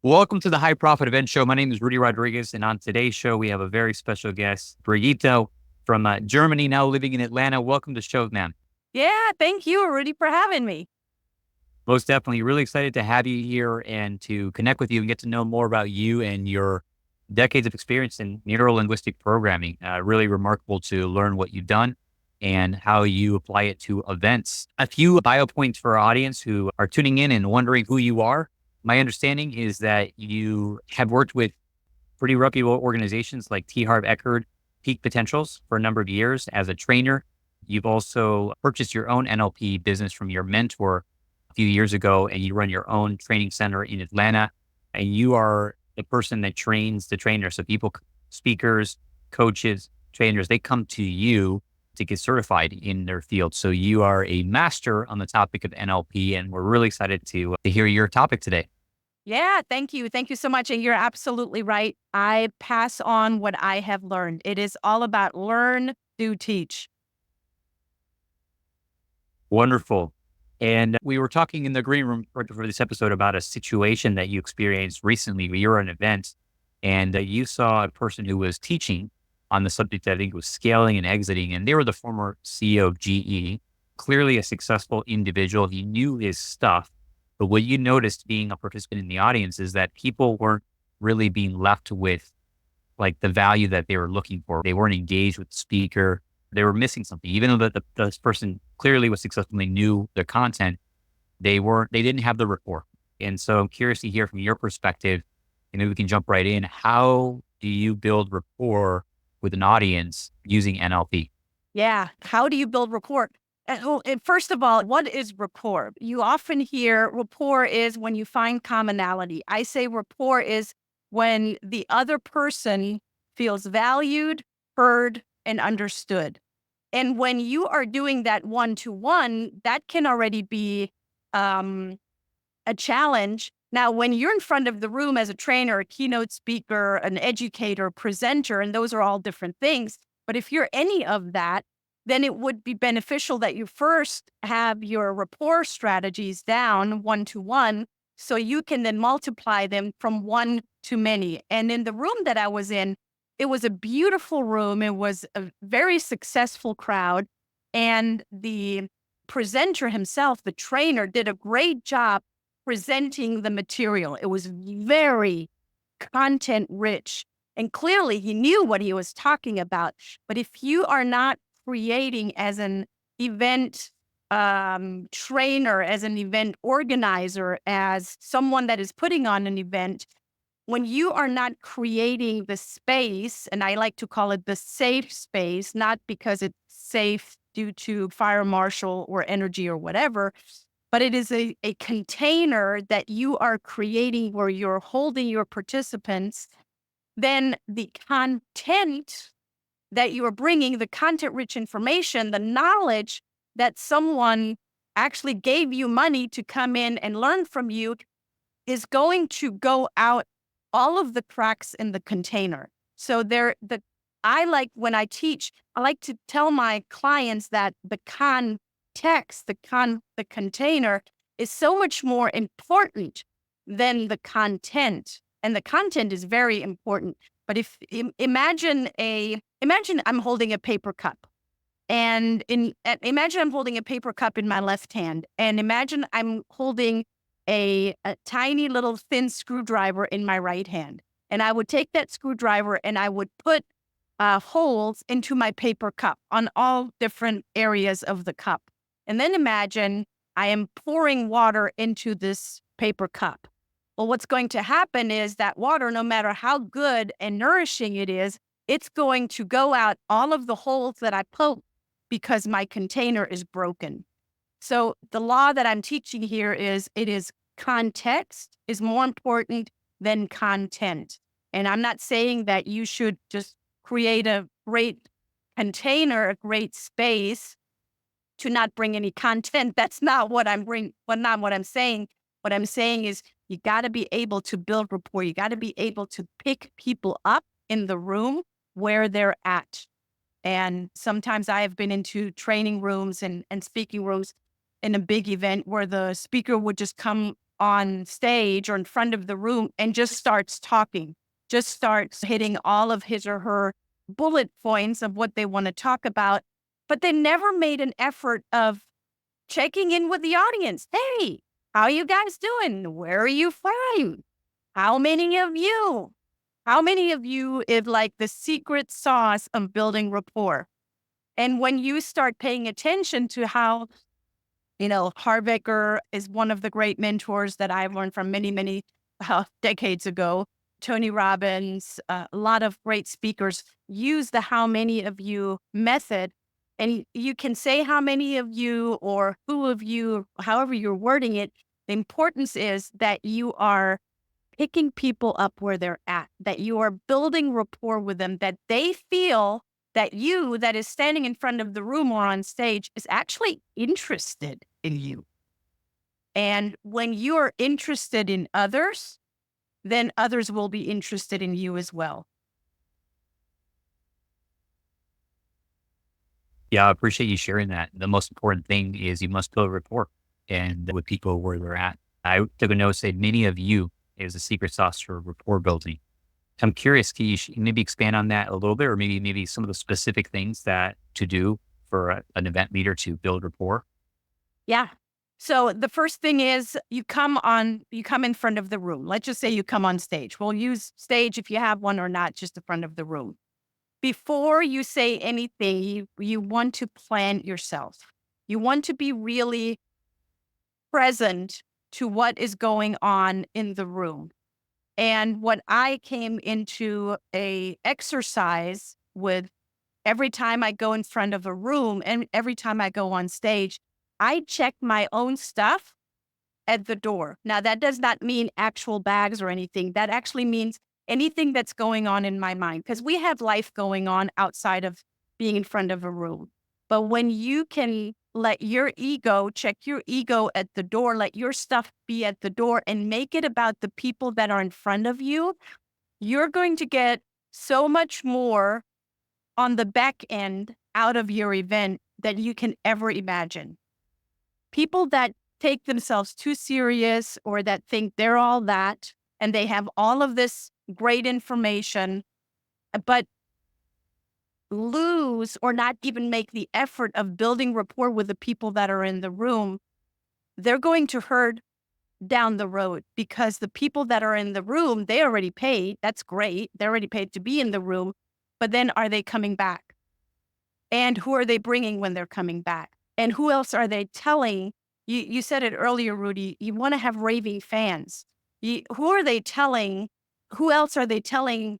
Welcome to the High Profit Event Show. My name is Rudy Rodriguez, and on today's show, we have a very special guest, Brigitta from Germany, now living in Atlanta. Welcome to the show, man. Yeah, thank you, Rudy, for having me. Most definitely. Really excited to have you here and to connect with you and get to know more about you and your decades of experience in neuro-linguistic programming. Really remarkable to learn what you've done and how you apply it to events. A few bio points for our audience who are tuning in and wondering who you are. My understanding is that you have worked with pretty reputable organizations like T. Harv Eckerd, Peak Potentials for a number of years as a trainer. You've also purchased your own NLP business from your mentor a few years ago, and you run your own training center in Atlanta. And you are the person that trains the trainers. So people, speakers, coaches, trainers, they come to you to get certified in their field. So you are a master on the topic of NLP, and we're really excited to hear your topic today. Yeah, thank you. Thank you so much. And you're absolutely right. I pass on what I have learned. It is all about learn, do, teach. Wonderful. And we were talking in the green room for this episode about a situation that you experienced recently. You were at an event and you saw a person who was teaching on the subject that I think was scaling and exiting. And they were the former CEO of GE, clearly a successful individual. He knew his stuff. But what you noticed being a participant in the audience is that people weren't really being left with like the value that they were looking for. They weren't engaged with the speaker. They were missing something. Even though this person clearly was successfully knew the content, they didn't have the rapport. And so I'm curious to hear from your perspective, and maybe we can jump right in. How do you build rapport with an audience using NLP? Yeah. How do you build rapport? And first of all, what is rapport? You often hear rapport is when you find commonality. I say rapport is when the other person feels valued, heard, and understood. And when you are doing that one-to-one, that can already be um, a challenge. Now, when you're in front of the room as a trainer, a keynote speaker, an educator, presenter, and those are all different things. But if you're any of that, then it would be beneficial that you first have your rapport strategies down one-to-one so you can then multiply them from one to many. And in the room that I was in, it was a beautiful room. It was a very successful crowd. And the presenter himself, the trainer, did a great job presenting the material. It was very content rich. And clearly he knew what he was talking about. But if you are not creating as an event trainer, as an event organizer, as someone that is putting on an event, when you are not creating the space, and I like to call it the safe space, not because it's safe due to fire marshal or energy or whatever, but it is a container that you are creating where you're holding your participants, then the content that you are bringing, the content rich information, the knowledge that someone actually gave you money to come in and learn from you is going to go out all of the cracks in the container. So I like when I teach, I like to tell my clients that the context, the container is so much more important than the content. And the content is very important. But imagine I'm holding a paper cup. And imagine I'm holding a paper cup in my left hand. And imagine I'm holding a tiny little thin screwdriver in my right hand. And I would take that screwdriver and I would put holes into my paper cup on all different areas of the cup. And then imagine I am pouring water into this paper cup. Well, what's going to happen is that water, no matter how good and nourishing it is, it's going to go out all of the holes that I poked because my container is broken. So the law that I'm teaching here is context is more important than content. And I'm not saying that you should just create a great container, a great space to not bring any content. That's not what not what I'm saying. What I'm saying is you got to be able to build rapport. You got to be able to pick people up in the room where they're at. And sometimes I have been into training rooms and speaking rooms in a big event where the speaker would just come on stage or in front of the room and just starts talking, just starts hitting all of his or her bullet points of what they want to talk about, but they never made an effort of checking in with the audience. Hey, how are you guys doing? Where are you from? How many of you? How many of you is like the secret sauce of building rapport? And when you start paying attention to how, Harbecker is one of the great mentors that I've learned from many, many decades ago. Tony Robbins, a lot of great speakers use the how many of you method. And you can say how many of you or who of you, however you're wording it. The importance is that you are picking people up where they're at, that you are building rapport with them, that they feel that you, that is standing in front of the room or on stage, is actually interested in you. And when you are interested in others, then others will be interested in you as well. Yeah, I appreciate you sharing that. The most important thing is you must build rapport and with people where they're at. I took a note, say many of you is a secret sauce for rapport building. I'm curious, can you maybe expand on that a little bit, or maybe some of the specific things that to do for an event leader to build rapport? Yeah. So the first thing is you come in front of the room. Let's just say you come on stage. We'll use stage if you have one or not, just the front of the room. Before you say anything, you want to plant yourself. You want to be really present to what is going on in the room. And what I came into a exercise with every time I go in front of a room and every time I go on stage, I check my own stuff at the door. Now, that does not mean actual bags or anything. That actually means anything that's going on in my mind, because we have life going on outside of being in front of a room. But when you can let your ego, check your ego at the door, let your stuff be at the door and make it about the people that are in front of you, you're going to get so much more on the back end out of your event than you can ever imagine. People that take themselves too serious or that think they're all that and they have all of this great information, but lose or not even make the effort of building rapport with the people that are in the room, they're going to hurt down the road, because the people that are in the room, they already paid. That's great. They're already paid to be in the room. But then are they coming back? And who are they bringing when they're coming back? And who else are they telling? You said it earlier, Rudy, you want to have raving fans. Who are they telling? Who else are they telling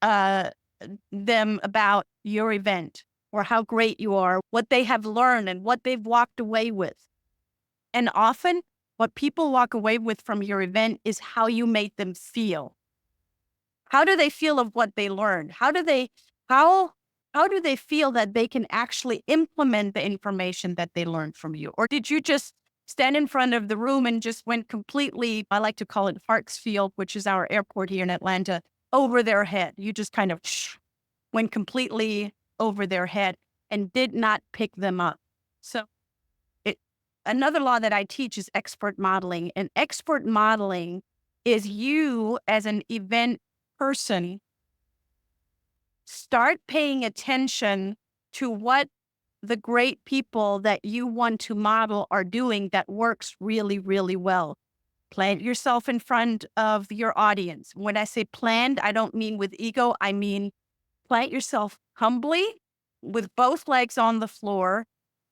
them about your event or how great you are, what they have learned and what they've walked away with? And often what people walk away with from your event is how you made them feel. How do they feel of what they learned? How do they feel that they can actually implement the information that they learned from you? Or did you just stand in front of the room and just went completely, I like to call it Hartsfield, which is our airport here in Atlanta, over their head? You just kind of went completely over their head and did not pick them up. So another law that I teach is expert modeling. And expert modeling is you as an event person start paying attention to what the great people that you want to model are doing that works really, really well. Plant yourself in front of your audience. When I say planned, I don't mean with ego. I mean plant yourself humbly with both legs on the floor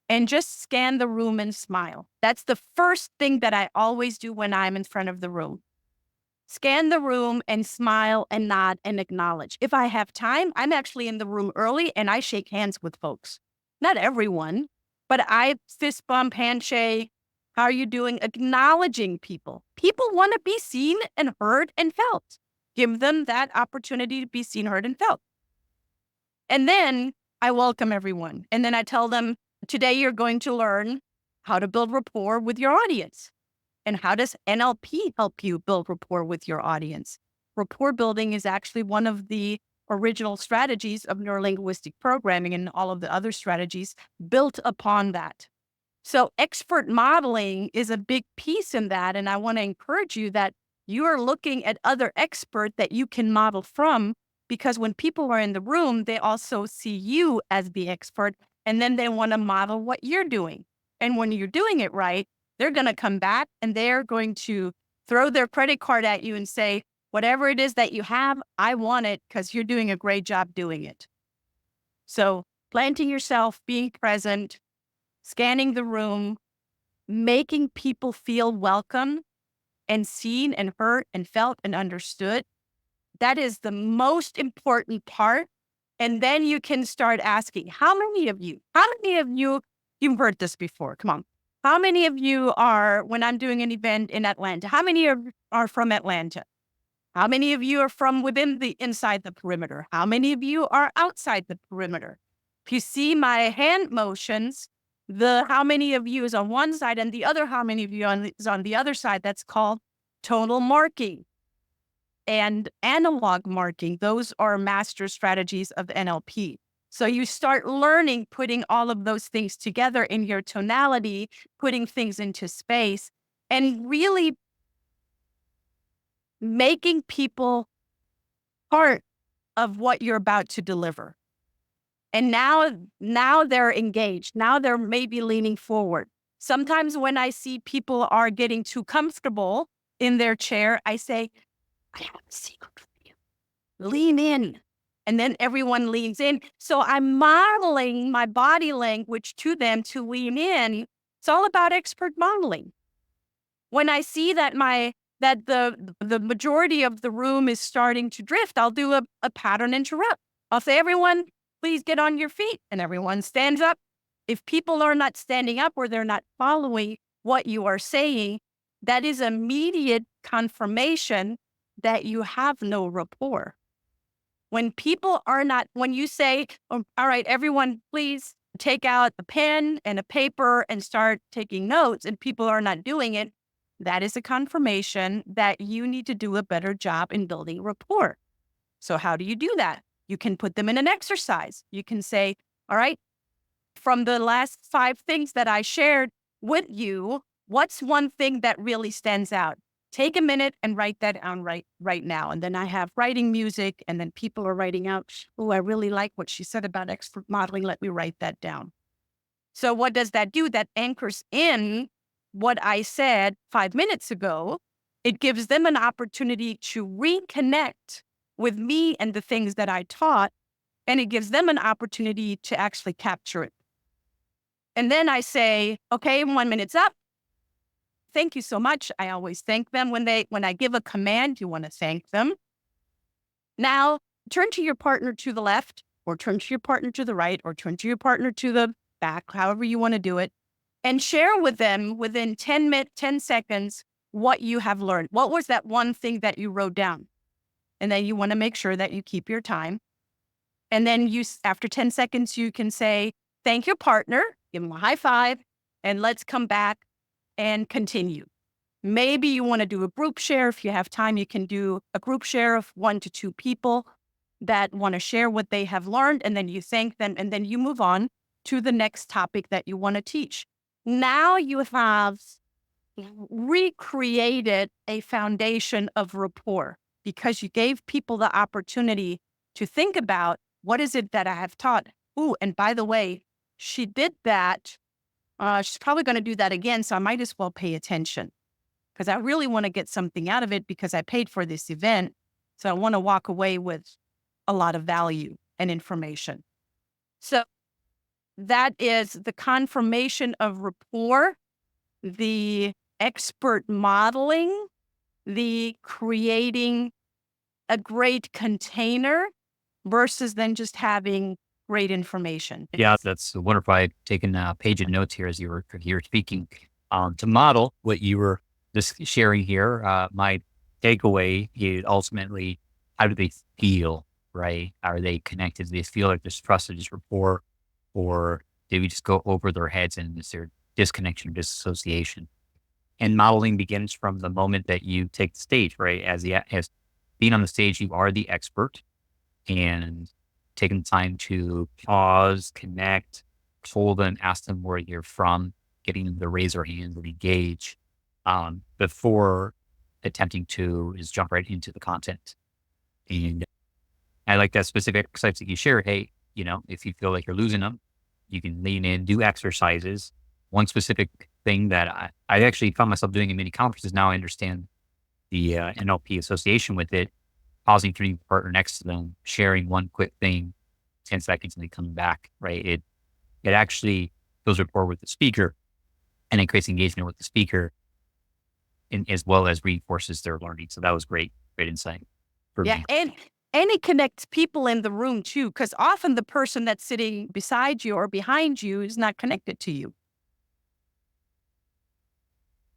and just scan the room and smile. That's the first thing that I always do when I'm in front of the room. Scan the room and smile and nod and acknowledge. If I have time, I'm actually in the room early and I shake hands with folks. Not everyone, but I fist bump, handshake. How are you doing? Acknowledging people. People want to be seen and heard and felt. Give them that opportunity to be seen, heard, and felt. And then I welcome everyone. And then I tell them, today you're going to learn how to build rapport with your audience. And how does NLP help you build rapport with your audience? Rapport building is actually one of the original strategies of neuro-linguistic programming, and all of the other strategies built upon that. So expert modeling is a big piece in that. And I want to encourage you that you are looking at other experts that you can model from, because when people are in the room, they also see you as the expert, and then they want to model what you're doing. And when you're doing it right, they're going to come back and they're going to throw their credit card at you and say, whatever it is that you have, I want it because you're doing a great job doing it. So planting yourself, being present, scanning the room, making people feel welcome and seen and heard and felt and understood. That is the most important part. And then you can start asking, how many of you, you've heard this before, come on. How many of you are, when I'm doing an event in Atlanta, how many are from Atlanta? How many of you are from inside the perimeter? How many of you are outside the perimeter? If you see my hand motions, the how many of you is on one side and the other how many of you is on the other side. That's called tonal marking and analog marking. Those are master strategies of NLP. So you start learning, putting all of those things together in your tonality, putting things into space, and really making people part of what you're about to deliver. And now they're engaged. Now they're maybe leaning forward. Sometimes when I see people are getting too comfortable in their chair, I say, I have a secret for you. Lean in. And then everyone leans in. So I'm modeling my body language to them to lean in. It's all about expert modeling. When I see that the majority of the room is starting to drift, I'll do a pattern interrupt. I'll say, everyone, please get on your feet. And everyone stands up. If people are not standing up or they're not following what you are saying, that is immediate confirmation that you have no rapport. When people are not, when you say, all right, everyone, please take out a pen and a paper and start taking notes, and people are not doing it, that is a confirmation that you need to do a better job in building rapport. So how do you do that? You can put them in an exercise. You can say, all right, from the last 5 things that I shared with you, what's one thing that really stands out? Take a minute and write that down right now. And then I have writing music, and then people are writing out, oh, I really like what she said about expert modeling. Let me write that down. So what does that do? That anchors in what I said 5 minutes ago. It gives them an opportunity to reconnect with me and the things that I taught, and it gives them an opportunity to actually capture it. And then I say, okay, 1 minute's up. Thank you so much. I always thank them when I give a command, you want to thank them. Now, turn to your partner to the left, or turn to your partner to the right, or turn to your partner to the back, however you want to do it, and share with them within 10 seconds what you have learned. What was that one thing that you wrote down? And then you want to make sure that you keep your time. And then after 10 seconds, you can say, thank your partner, give them a high five, and let's come back and continue. Maybe you want to do a group share. If you have time, you can do a group share of 1 to 2 people that want to share what they have learned, and then you thank them, and then you move on to the next topic that you want to teach. Now you have recreated a foundation of rapport because you gave people the opportunity to think about, what is it that I have taught? Ooh, and by the way, she did that. She's probably going to do that again, so I might as well pay attention because I really want to get something out of it because I paid for this event. So I want to walk away with a lot of value and information. So that is the confirmation of rapport, the expert modeling, the creating a great container versus then just having great information. Yeah, that's wonderful. I've taken a page of notes here as you were speaking. To model what you were just sharing here, my takeaway is ultimately, how do they feel, right? Are they connected? Do they feel like there's trust or just rapport? Or do we just go over their heads and is there disconnection or disassociation? And modeling begins from the moment that you take the stage, right? As being on the stage, you are the expert, and taking the time to pause, connect, told them, ask them where you're from, getting them to raise their hands and engage before attempting to just jump right into the content. And I like that specific exercise that you shared. Hey, if you feel like you're losing them, you can lean in, do exercises. One specific thing that I actually found myself doing in many conferences. Now I understand the NLP association with it, pausing to the partner next to them, sharing one quick thing, 10 seconds, and then coming back, right? It actually builds rapport with the speaker and increases engagement with the speaker, as well as reinforces their learning. So that was great insight for Yeah. me. And it connects people in the room too, because often the person that's sitting beside you or behind you is not connected to you.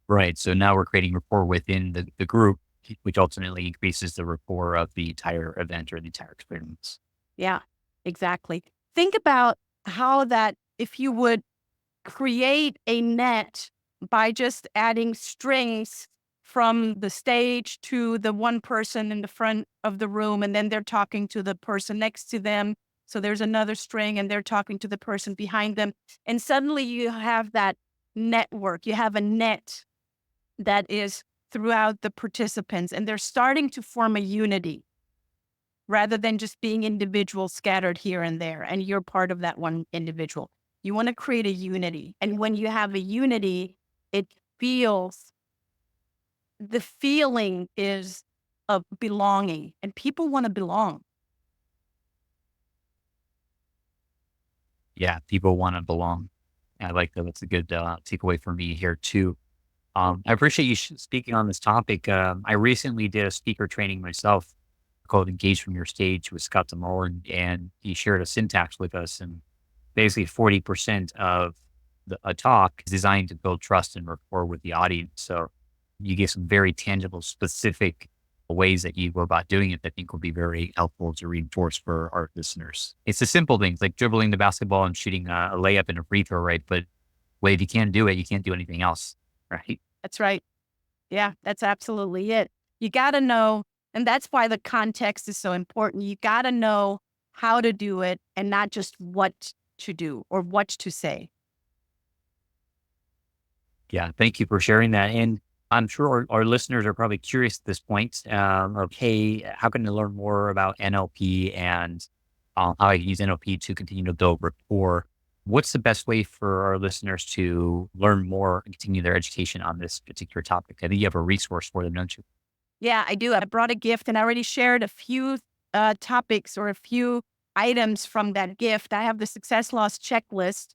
Right. So now we're creating rapport within the group, which ultimately increases the rapport of the entire event or the entire experience. Yeah, exactly. Think about how that, if you would create a net by just adding strings from the stage to the one person in the front of the room, and then they're talking to the person next to them. So there's another string and they're talking to the person behind them. And suddenly you have that network. You have a net that is throughout the participants, and they're starting to form a unity rather than just being individuals scattered here and there. And you're part of that one individual. You want to create a unity. And when you have a unity, it feels, the feeling is of belonging, and people want to belong. Yeah, people want to belong. I like that. That's a good takeaway for me here too. I appreciate you speaking on this topic. I recently did a speaker training myself called Engage from Your Stage with Scott Demore, and he shared a syntax with us. And basically 40% of a talk is designed to build trust and rapport with the audience. So you get some very tangible, specific ways that you go about doing it that I think will be very helpful to reinforce for our listeners. It's the simple things like dribbling the basketball and shooting a layup and a free throw, right? But if you can't do it, you can't do anything else, right? That's right. Yeah, that's absolutely it. You got to know, and that's why the context is so important. You got to know how to do it and not just what to do or what to say. Yeah, thank you for sharing that. And I'm sure our listeners are probably curious at this point. Hey, how can they learn more about NLP and how I can use NLP to continue to build rapport? What's the best way for our listeners to learn more and continue their education on this particular topic? I think you have a resource for them, don't you? Yeah, I do. I brought a gift and I already shared a few topics or a few items from that gift. I have the success loss checklist.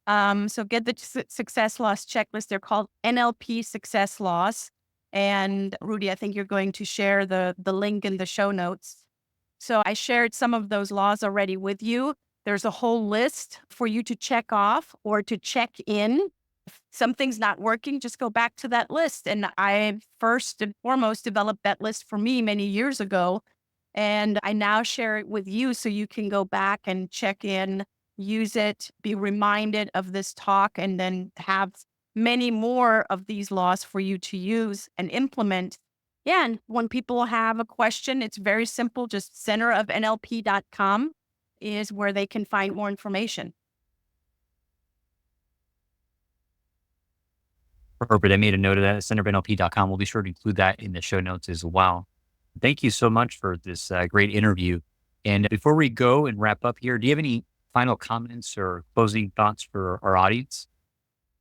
So get the success loss checklist. They're called NLP success loss. And Rudy, I think you're going to share the link in the show notes. So I shared some of those laws already with you. There's a whole list for you to check off or to check in. If something's not working, just go back to that list. And I first and foremost developed that list for me many years ago. And I now share it with you so you can go back and check in, use it, be reminded of this talk, and then have many more of these laws for you to use and implement. Yeah, and when people have a question, it's very simple. Just centerofnlp.com is where they can find more information. Perfect. I made a note of that at centerbnlp.com. We'll be sure to include that in the show notes as well. Thank you so much for this great interview. And before we go and wrap up here, do you have any final comments or closing thoughts for our audience?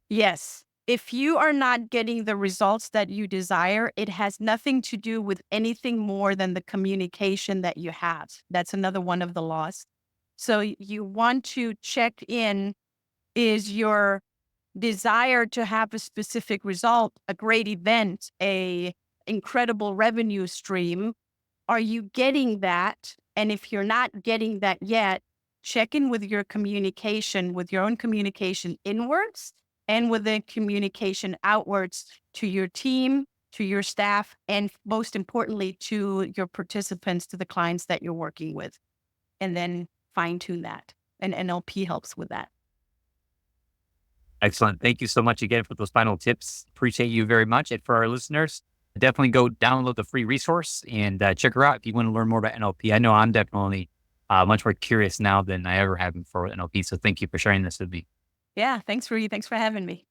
Yes. If you are not getting the results that you desire, it has nothing to do with anything more than the communication that you have. That's another one of the laws. So you want to check in, is your desire to have a specific result, a great event, a incredible revenue stream. Are you getting that? And if you're not getting that yet, check in with your communication, with your own communication inwards and with the communication outwards to your team, to your staff, and most importantly, to your participants, to the clients that you're working with. And then fine tune that. And NLP helps with that. Excellent. Thank you so much again for those final tips. Appreciate you very much. And for our listeners, definitely go download the free resource and check her out if you want to learn more about NLP. I know I'm definitely much more curious now than I ever have been for NLP. So thank you for sharing this with me. Yeah. Thanks, Rudy. Thanks for having me.